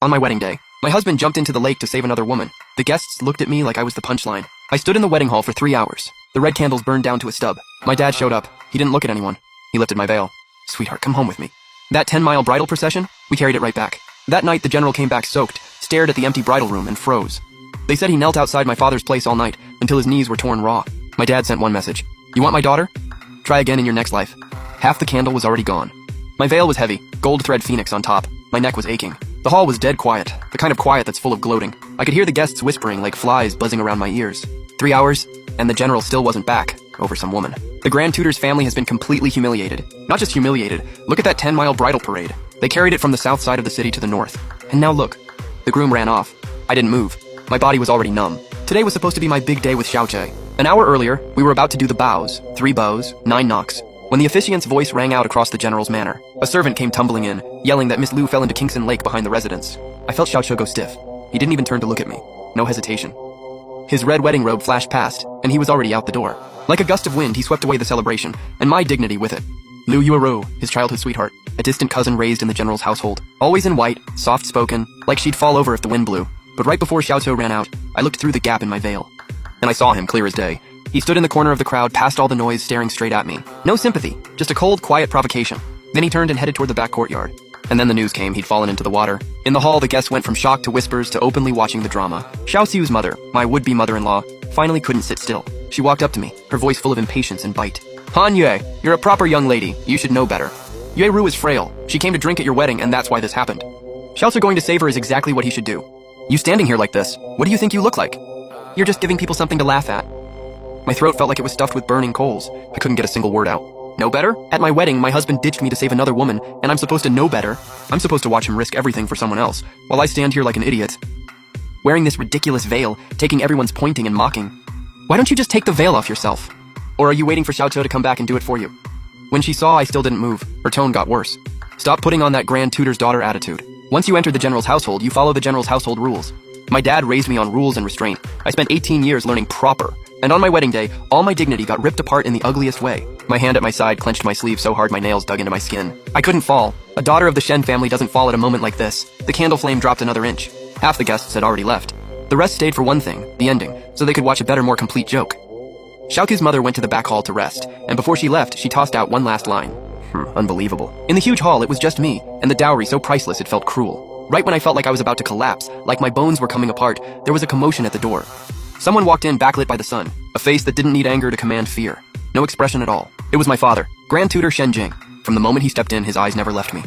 On my wedding day, my husband jumped into the lake to save another woman. The guests looked at me like I was the punchline. I stood in the wedding hall for 3 hours. The red candles burned down to a stub. My dad showed up. He didn't look at anyone. He lifted my veil. Sweetheart, come home with me. That 10-mile bridal procession, we carried it right back. That night, the general came back soaked, stared at the empty bridal room, and froze. They said he knelt outside my father's place all night until his knees were torn raw. My dad sent one message. You want my daughter? Try again in your next life. Half the candle was already gone. My veil was heavy, gold thread phoenix on top. My neck was aching. The hall was dead quiet, the kind of quiet that's full of gloating. I could hear the guests whispering like flies buzzing around my ears. 3 hours, and the general still wasn't back, over some woman. The Grand Tutor's family has been completely humiliated. Not just humiliated, look at that 10-mile bridal parade. They carried it from the south side of the city to the north. And now look, the groom ran off. I didn't move. My body was already numb. Today was supposed to be my big day with Xiaoche. An hour earlier, we were about to do the bows, 3 bows, 9 knocks, when the officiant's voice rang out across the general's manor. A servant came tumbling in, yelling that Miss Lu fell into Kingston Lake behind the residence. I felt Xiaoche go stiff. He didn't even turn to look at me. No hesitation. His red wedding robe flashed past, and he was already out the door. Like a gust of wind, he swept away the celebration, and my dignity with it. Lu Yueru, his childhood sweetheart, a distant cousin raised in the general's household. Always in white, soft-spoken, like she'd fall over if the wind blew. But right before Xiaoche ran out, I looked through the gap in my veil. And I saw him clear as day. He stood in the corner of the crowd, past all the noise, staring straight at me. No sympathy, just a cold, quiet provocation. Then he turned and headed toward the back courtyard. And then the news came he'd fallen into the water. In the hall, the guests went from shock to whispers to openly watching the drama. Xiao Xiu's mother, my would-be mother-in-law, finally couldn't sit still. She walked up to me, her voice full of impatience and bite. Han Yue, you're a proper young lady. You should know better. Yue Ru is frail. She came to drink at your wedding, and that's why this happened. Xiao's going to save her is exactly what he should do. You standing here like this, what do you think you look like? You're just giving people something to laugh at. My throat felt like it was stuffed with burning coals. I couldn't get a single word out. Know better? At my wedding, my husband ditched me to save another woman, and I'm supposed to know better. I'm supposed to watch him risk everything for someone else, while I stand here like an idiot. Wearing this ridiculous veil, taking everyone's pointing and mocking. Why don't you just take the veil off yourself? Or are you waiting for Xiaoche to come back and do it for you? When she saw I still didn't move, her tone got worse. Stop putting on that Grand Tutor's daughter attitude. Once you enter the general's household, you follow the general's household rules. My dad raised me on rules and restraint. I spent 18 years learning proper. And on my wedding day, all my dignity got ripped apart in the ugliest way. My hand at my side clenched my sleeve so hard my nails dug into my skin. I couldn't fall. A daughter of the Shen family doesn't fall at a moment like this. The candle flame dropped another inch. Half the guests had already left. The rest stayed for one thing, the ending, so they could watch a better, more complete joke. Xiaoqi's mother went to the back hall to rest, and before she left, she tossed out one last line. Unbelievable. In the huge hall, it was just me, and the dowry so priceless it felt cruel. Right when I felt like I was about to collapse, like my bones were coming apart, there was a commotion at the door. Someone walked in backlit by the sun, a face that didn't need anger to command fear. No expression at all. It was my father, Grand Tutor Shen Jing. From the moment he stepped in, his eyes never left me.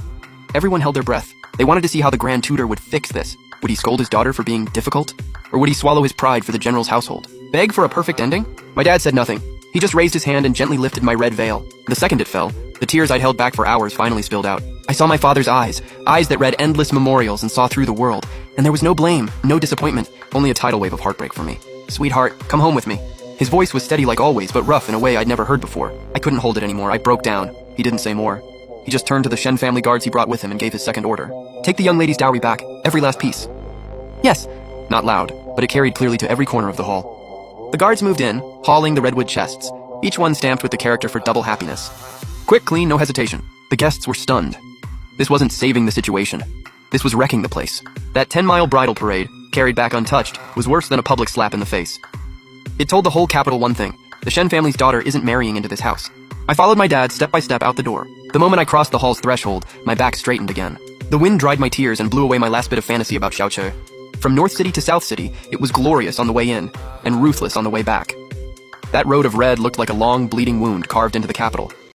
Everyone held their breath. They wanted to see how the Grand Tutor would fix this. Would he scold his daughter for being difficult? Or would he swallow his pride for the general's household? Beg for a perfect ending? My dad said nothing. He just raised his hand and gently lifted my red veil. The second it fell, the tears I'd held back for hours finally spilled out. I saw my father's eyes that read endless memorials and saw through the world. And there was no blame, no disappointment, only a tidal wave of heartbreak for me. Sweetheart, come home with me. His voice was steady like always, but rough in a way I'd never heard before. I couldn't hold it anymore. I broke down. He didn't say more. He just turned to the Shen family guards he brought with him and gave his second order. Take the young lady's dowry back, every last piece. Yes. Not loud, but it carried clearly to every corner of the hall. The guards moved in, hauling the redwood chests, each one stamped with the character for double happiness. Quick, clean, no hesitation. The guests were stunned. This wasn't saving the situation. This was wrecking the place. That 10-mile bridal parade, carried back untouched, was worse than a public slap in the face. It told the whole capital one thing. The Shen family's daughter isn't marrying into this house. I followed my dad step by step out the door. The moment I crossed the hall's threshold, my back straightened again. The wind dried my tears and blew away my last bit of fantasy about Xiaoche. From North City to South City, it was glorious on the way in, and ruthless on the way back. That road of red looked like a long, bleeding wound carved into the capital.